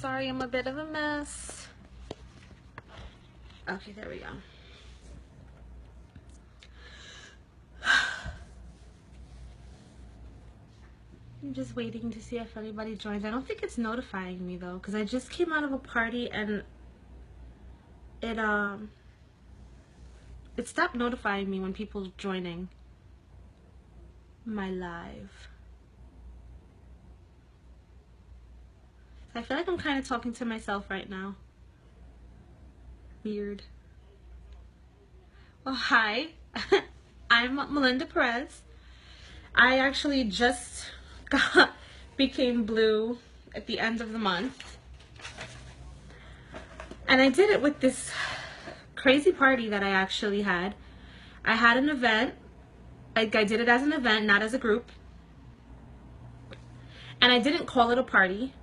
Sorry, I'm a bit of a mess. Okay, there we go. I'm just waiting to see if anybody joins. I don't think it's notifying me though, because I just came out of a party and it stopped notifying me when people joining my live. I feel like I'm kind of talking to myself right now. Weird. Well, hi. I'm Melinda Perez. I actually just became blue at the end of the month. And I did it with this crazy party that I actually had. I had an event. I did it as an event, not as a group. And I didn't call it a party.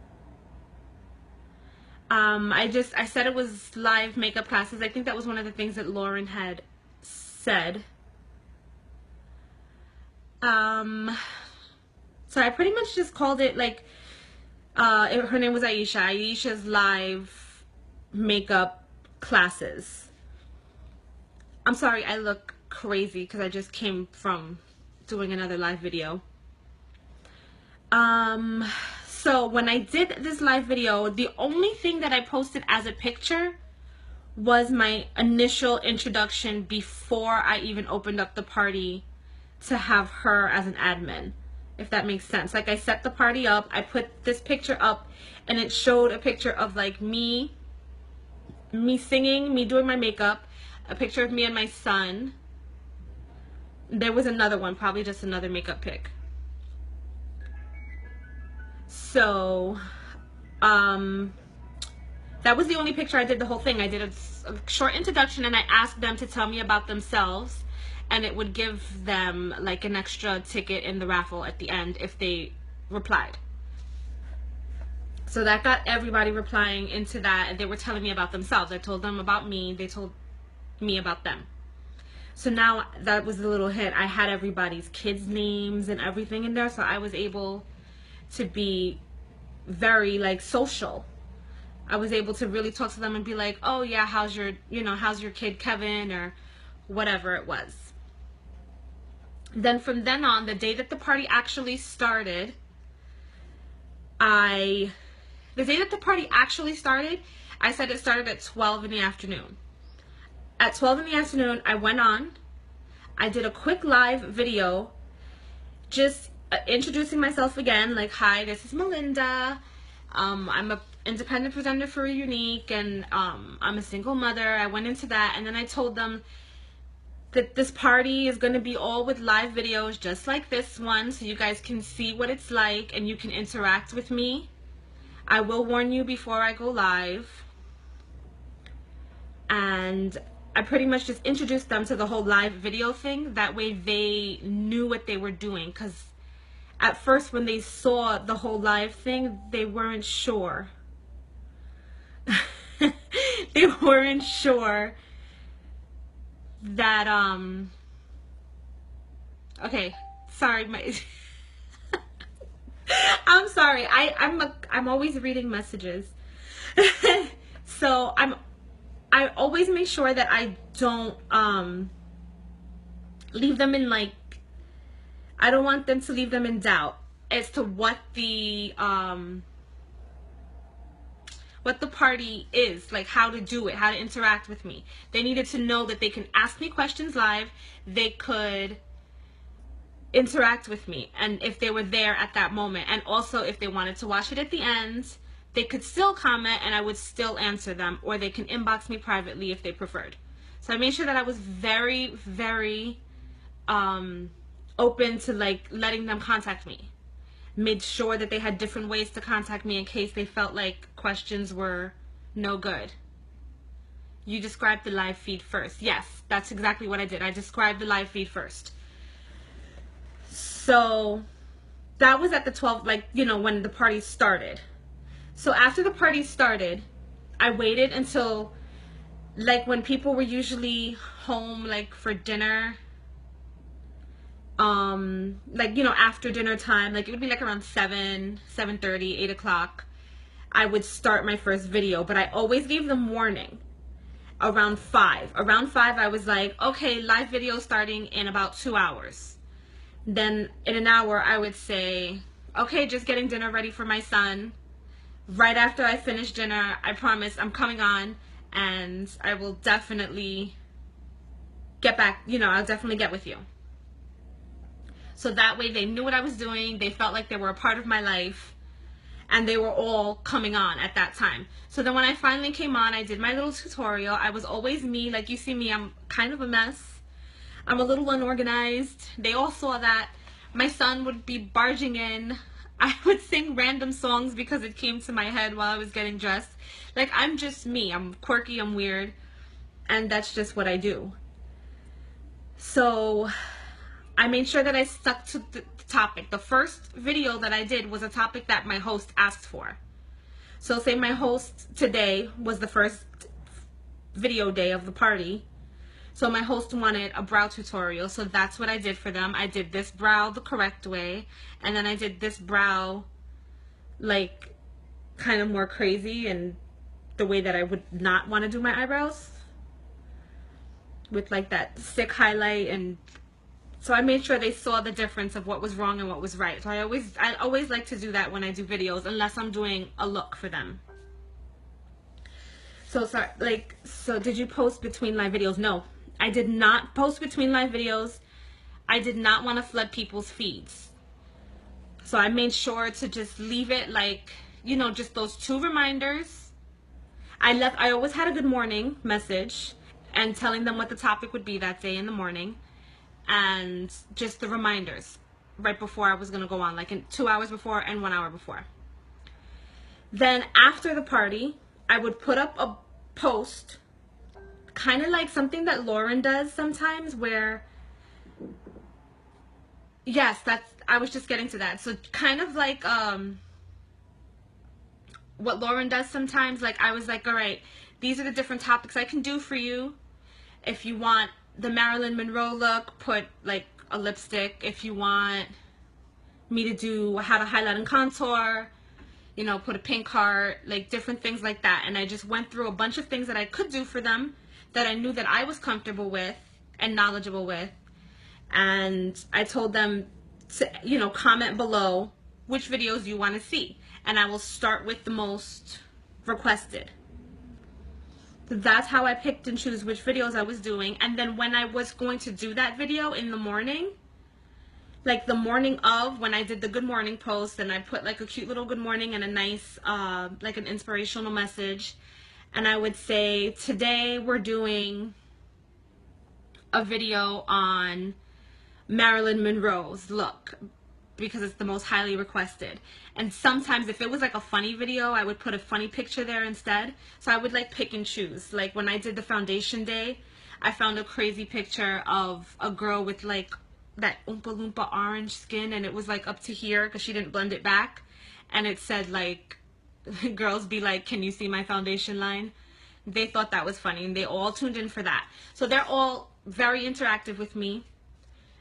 I said it was live makeup classes. I think that was one of the things that Lauren had said. So I pretty much just called it like, her name was Aisha. Aisha's live makeup classes. I'm sorry, I look crazy because I just came from doing another live video. So when I did this live video, the only thing that I posted as a picture was my initial introduction before I even opened up the party to have her as an admin, if that makes sense. Like, I set the party up, I put this picture up, and it showed a picture of like me singing, me doing my makeup, a picture of me and my son. There was another one, probably just another makeup pic. So, that was the only picture I did the whole thing. I did a short introduction and I asked them to tell me about themselves, and it would give them like an extra ticket in the raffle at the end if they replied. So that got everybody replying into that, and they were telling me about themselves. I told them about me, they told me about them. So now that was the little hint. I had everybody's kids' names and everything in there, so I was able to be very like social. I was able to really talk to them and be like, oh yeah, how's your kid Kevin, or whatever it was. Then from then on, the day that the party actually started, I said it started at 12 in the afternoon. At 12 in the afternoon, I went on, I did a quick live video, just introducing myself again, like, hi, this is Melinda. I'm a independent presenter for Unique, and I'm a single mother. I went into that, and then I told them that this party is going to be all with live videos just like this one, so you guys can see what it's like and you can interact with me. I will warn you before I go live. And I pretty much just introduced them to the whole live video thing. That way they knew what they were doing, because at first when they saw the whole live thing, they weren't sure. They weren't sure that okay, sorry, I'm sorry, I'm always reading messages. So I always make sure that I don't leave them in, like, I don't want them to leave them in doubt as to what the party is, like how to do it, how to interact with me. They needed to know that they can ask me questions live, they could interact with me, and if they were there at that moment, and also if they wanted to watch it at the end, they could still comment and I would still answer them, or they can inbox me privately if they preferred. So I made sure that I was very, very open to like letting them contact me. Made sure that they had different ways to contact me in case they felt like questions were no good. You described the live feed first. Yes, that's exactly what I did. I described the live feed first. So that was at the 12, like, you know, when the party started. So after the party started, I waited until, like, when people were usually home, like, for dinner, like, you know, after dinner time, like, it would be like around 7:30, 8 o'clock. I would start my first video, but I always gave them warning around 5. Around 5, I was like, okay, live video starting in about 2 hours. Then in an hour, I would say, okay, just getting dinner ready for my son. Right after I finish dinner, I promise I'm coming on, and I will definitely get back, I'll definitely get with you. So that way they knew what I was doing. They felt like they were a part of my life, and they were all coming on at that time. So then when I finally came on, I did my little tutorial. I was always me. Like you see me, I'm kind of a mess. I'm a little unorganized. They all saw that. My son would be barging in. I would sing random songs because it came to my head while I was getting dressed. Like, I'm just me. I'm quirky, I'm weird, and that's just what I do. So I made sure that I stuck to the topic. The first video that I did was a topic that my host asked for. So say my host today was the first video day of the party. So my host wanted a brow tutorial, so that's what I did for them. I did this brow the correct way, and then I did this brow like kind of more crazy and the way that I would not want to do my eyebrows, with like that thick highlight. And so I made sure they saw the difference of what was wrong and what was right. So I always like to do that when I do videos, unless I'm doing a look for them. So did you post between live videos? No, I did not post between live videos. I did not want to flood people's feeds. So I made sure to just leave it like, just those 2 reminders. I always had a good morning message and telling them what the topic would be that day in the morning, and just the reminders right before I was going to go on, like in 2 hours before and 1 hour before. Then after the party, I would put up a post, kind of like something that Lauren does sometimes, where, yes, I was just getting to that. So kind of like what Lauren does sometimes. Like, I was like, all right, these are the different topics I can do for you. If you want the Marilyn Monroe look, put like a lipstick. If you want me to do how to highlight and contour, put a pink heart, like different things like that. And I just went through a bunch of things that I could do for them, that I knew that I was comfortable with and knowledgeable with. And I told them to, comment below which videos you want to see. And I will start with the most requested. So that's how I picked and choose which videos I was doing. And then when I was going to do that video in the morning, like the morning of, when I did the good morning post, and I put like a cute little good morning and a nice, like an inspirational message. And I would say, today we're doing a video on Marilyn Monroe's look, because it's the most highly requested. And sometimes if it was like a funny video, I would put a funny picture there instead. So I would like pick and choose. Like when I did the foundation day, I found a crazy picture of a girl with like that Oompa Loompa orange skin, and it was like up to here because she didn't blend it back. And it said like, girls be like, can you see my foundation line? They thought that was funny, and they all tuned in for that. So they're all very interactive with me.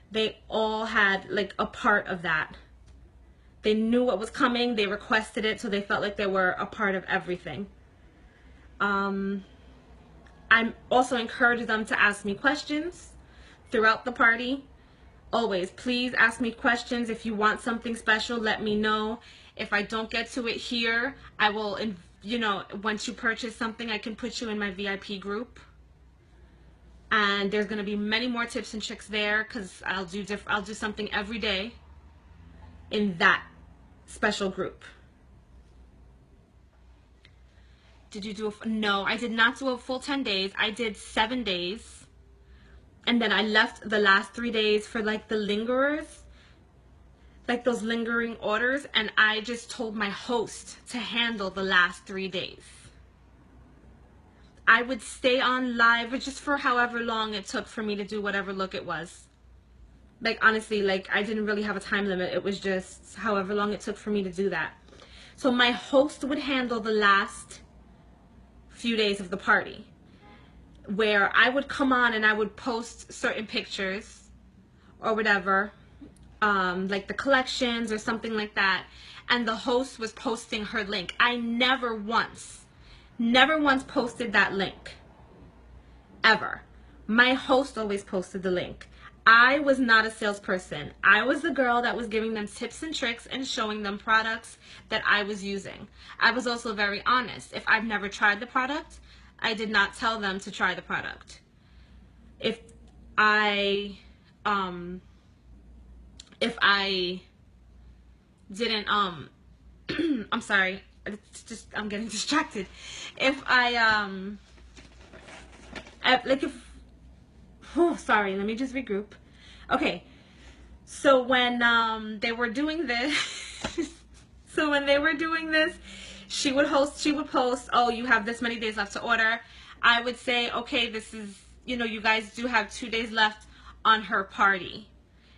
They all had like a part of that. They knew what was coming. They requested it, so they felt like they were a part of everything. I also encouraged them to ask me questions throughout the party. Always, please ask me questions. If you want something special, let me know. If I don't get to it here, I will, once you purchase something, I can put you in my VIP group. And there's going to be many more tips and tricks there, because I'll do something every day in that special group. Did you do no, I did not do a full 10 days. I did 7 days. And then I left the last 3 days for like the lingerers, like those lingering orders. And I just told my host to handle the last 3 days. I would stay on live just for however long it took for me to do whatever look it was. Like, honestly, like, I didn't really have a time limit. It was just however long it took for me to do that. So my host would handle the last few days of the party, where I would come on and I would post certain pictures or whatever, like the collections or something like that, and the host was posting her link. I never once posted that link, ever. My host always posted the link. I was not a salesperson. I was the girl that was giving them tips and tricks and showing them products that I was using. I was also very honest. If I've never tried the product, I did not tell them to try the product. If I didn't I'm sorry, it's just I'm getting distracted. If sorry, let me just regroup. Okay, so when they were doing this she would post, oh, you have this many days left to order. I would say, okay, this is, you guys do have 2 days left on her party.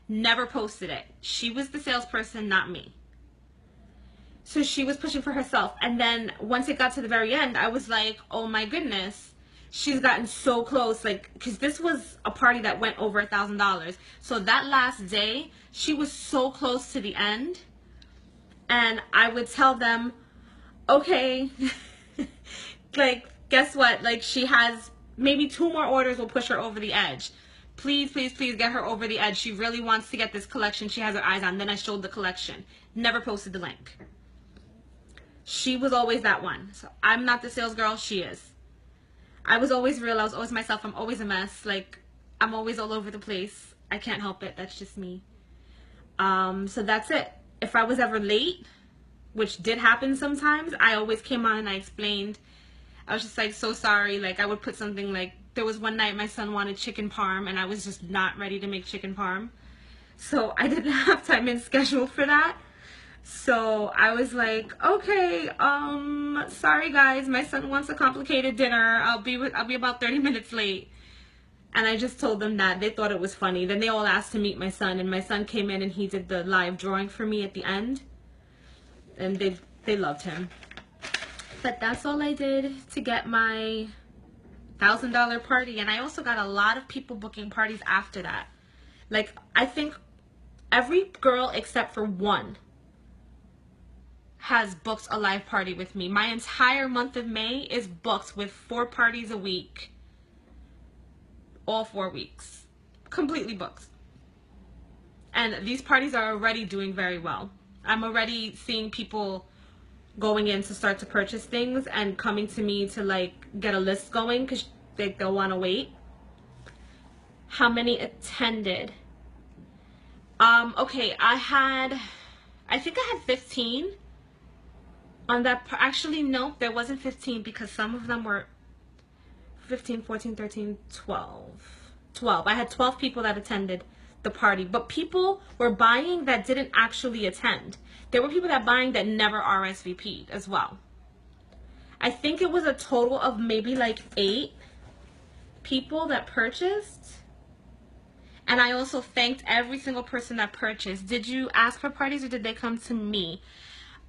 Never posted it. She was the salesperson, not me. So she was pushing for herself. And then once it got to the very end, I was like, oh my goodness, she's gotten so close. Like, because this was a party that went over $1,000. So that last day, she was so close to the end. And I would tell them, okay, like, guess what? Like, she has maybe 2 more orders will push her over the edge. Please, please, please get her over the edge. She really wants to get this collection she has her eyes on. Then I showed the collection. Never posted the link. She was always that one. So I'm not the sales girl. She is. I was always real. I was always myself. I'm always a mess. Like, I'm always all over the place. I can't help it. That's just me. So that's it. If I was ever late, which did happen sometimes, I always came on and I explained. I was just like, so sorry. Like, I would put something like, there was one night my son wanted chicken parm and I was just not ready to make chicken parm. So I didn't have time in schedule for that. So I was like, okay, sorry guys, my son wants a complicated dinner. I'll be about 30 minutes late. And I just told them that. They thought it was funny. Then they all asked to meet my son, and my son came in and he did the live drawing for me at the end. And they loved him. But that's all I did to get my $1,000 party. And I also got a lot of people booking parties after that. Like, I think every girl except for one has booked a live party with me. My entire month of May is booked with 4 parties a week. All 4 weeks. Completely booked. And these parties are already doing very well. I'm already seeing people going in to start to purchase things and coming to me to, like, get a list going because they'll want to wait. How many attended? Okay, I think I had 15 on that. Actually, no, there wasn't 15 because some of them were 15, 14, 13, 12. I had 12 people that attended the party, but people were buying that didn't actually attend. There were people that buying that never RSVP'd as well. I think it was a total of maybe like 8 people that purchased. And I also thanked every single person that purchased. Did you ask for parties or did they come to me?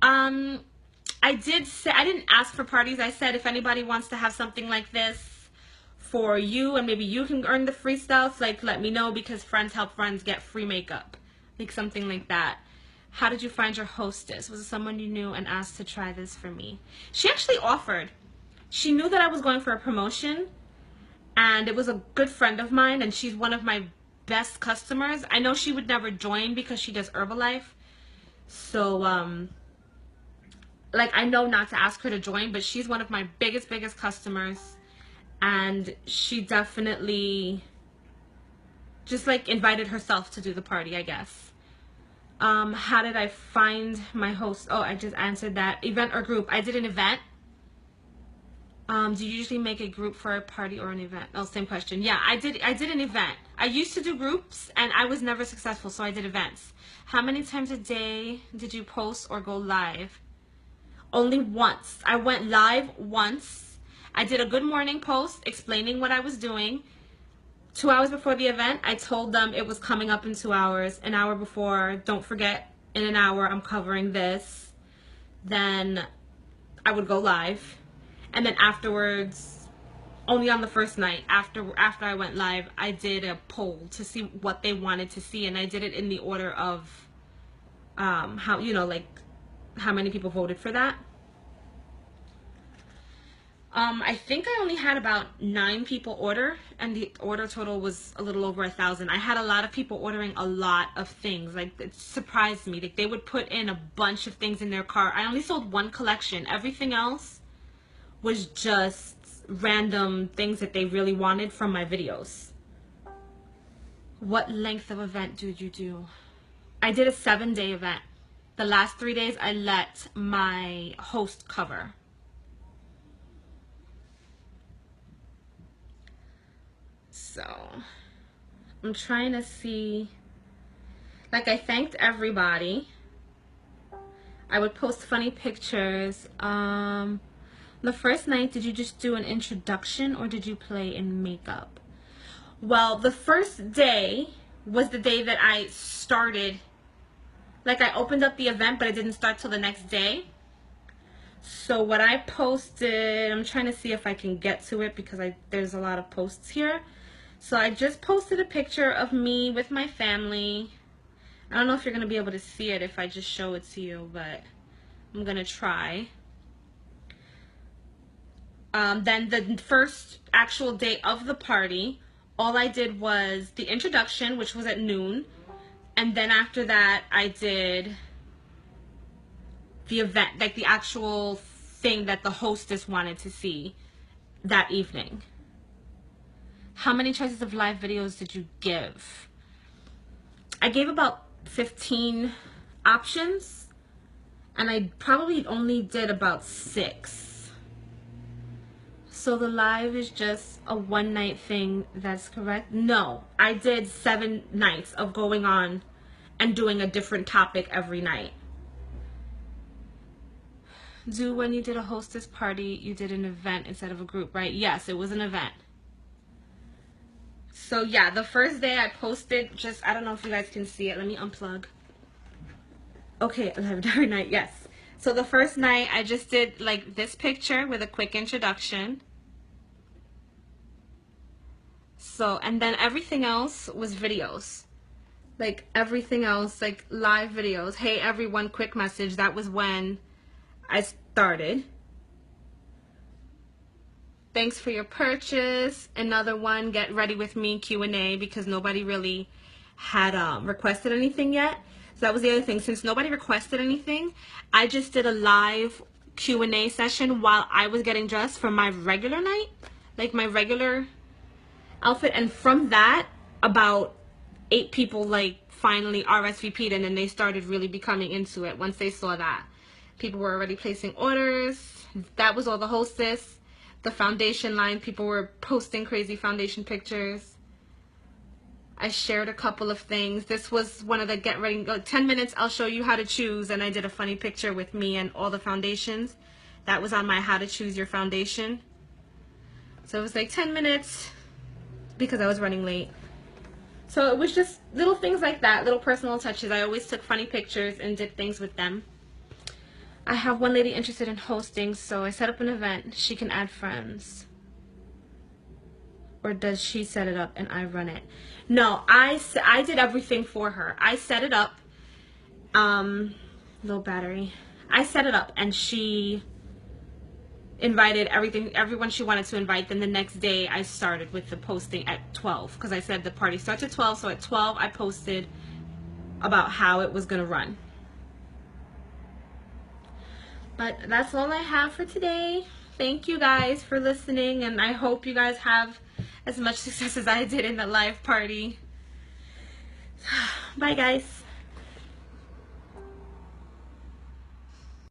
I did say, I didn't ask for parties. I said if anybody wants to have something like this for you and maybe you can earn the free stuff, like, let me know because friends help friends get free makeup. Like something like that. How did you find your hostess? Was it someone you knew and asked to try this for me? She actually offered. She knew that I was going for a promotion and it was a good friend of mine and she's one of my best customers. I know she would never join because she does Herbalife. So, like, I know not to ask her to join, but she's one of my biggest customers. And she definitely just, like, invited herself to do the party, I guess. How did I find my host? Oh, I just answered that. Event or group? I did an event. Do you usually make a group for a party or an event? Oh, same question. Yeah, I did an event. I used to do groups and I was never successful, so I did events. How many times a day did you post or go live? Only once. I went live once. I did a good morning post explaining what I was doing. 2 hours before the event, I told them it was coming up in 2 hours. An hour before, don't forget, in an hour I'm covering this. Then I would go live. And then afterwards, only on the first night after I went live, I did a poll to see what they wanted to see, and I did it in the order of how, you know, like how many people voted for that. I think I only had about 9 people order, and the order total was a little over 1,000. I had a lot of people ordering a lot of things. Like, it surprised me. Like, they would put in a bunch of things in their cart. I only sold 1 collection. Everything else was just random things that they really wanted from my videos. What length of event did you do? I did a 7-day event. The last 3 days I let my host cover. So I'm trying to see, like, I thanked everybody. I would post funny pictures. The first night, did you just do an introduction or did you play in makeup? Well, the first day was the day that I started. Like, I opened up the event, but it didn't start till the next day. So what I posted, I'm trying to see if I can get to it because there's a lot of posts here. So I just posted a picture of me with my family. I don't know if you're going to be able to see it if I just show it to you, but I'm going to try. Then the first actual day of the party, all I did was the introduction, which was at noon. And then after that, I did the event, like the actual thing that the hostess wanted to see that evening. How many choices of live videos did you give? I gave about 15 options, and I probably only did about 6. So the live is just a one-night thing, that's correct? No, I did 7 nights of going on and doing a different topic every night. When you did a hostess party, you did an event instead of a group, right? Yes, it was an event. So yeah, the first day I posted just, I don't know if you guys can see it. Let me unplug. Okay, 11 every night, yes. So the first night I just did like this picture with a quick introduction. So, and then everything else was videos. Like everything else, like live videos. Hey everyone, quick message. That was when I started. Thanks for your purchase. Another one, get ready with me, Q&A, because nobody really had requested anything yet. So that was the other thing. Since nobody requested anything, I just did a live Q&A session while I was getting dressed for my regular night, like my regular outfit. And from that, about 8 people like finally RSVP'd, and then they started really becoming into it once they saw that. People were already placing orders. That was all the hostess. The foundation line, people were posting crazy foundation pictures. I shared a couple of things. This was one of the get ready, 10 minutes, I'll show you how to choose. And I did a funny picture with me and all the foundations. That was on my how to choose your foundation. So it was like 10 minutes because I was running late. So it was just little things like that, little personal touches. I always took funny pictures and did things with them. I have one lady interested in hosting, so I set up an event. She can add friends. Or does she set it up and I run it? No, I did everything for her. I set it up. Low battery. I set it up and she invited everyone she wanted to invite. Then the next day I started with the posting at 12 because I said the party starts at 12. So at 12 I posted about how it was going to run. But that's all I have for today. Thank you guys for listening, and I hope you guys have as much success as I did in the live party. Bye guys.